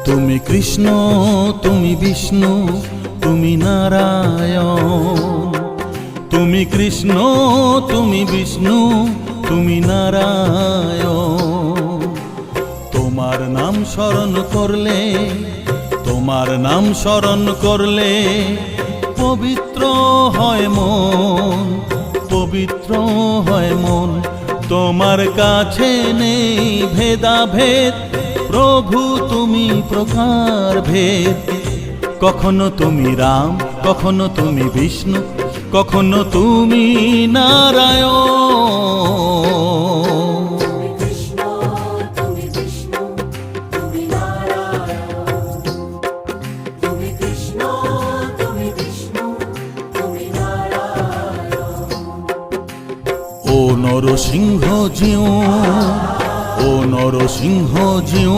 তুমি কৃষ্ণ, তুমি বিষ্ণু, তুমি নারায়ণ। তুমি কৃষ্ণ, তুমি বিষ্ণু, তুমি নারায়ণ। তোমার নাম স্মরণ করলে, তোমার নাম স্মরণ করলে পবিত্র হয় মন, পবিত্র হয় মন। তোমার কাছে নেই ভেদাভেদ, প্রভু তুমি প্রকার ভেদ। কখনো তুমি রাম, কখনো তুমি বিষ্ণু, কখনো তুমি নারায়ণ। তুমি কৃষ্ণ, তুমি বিষ্ণু, তুমি নারায়ণ। তুমি কৃষ্ণ, তুমি বিষ্ণু, তুমি নারায়ণ। ও নরসিংহ জিউ, ও নরসিংহ জিউ,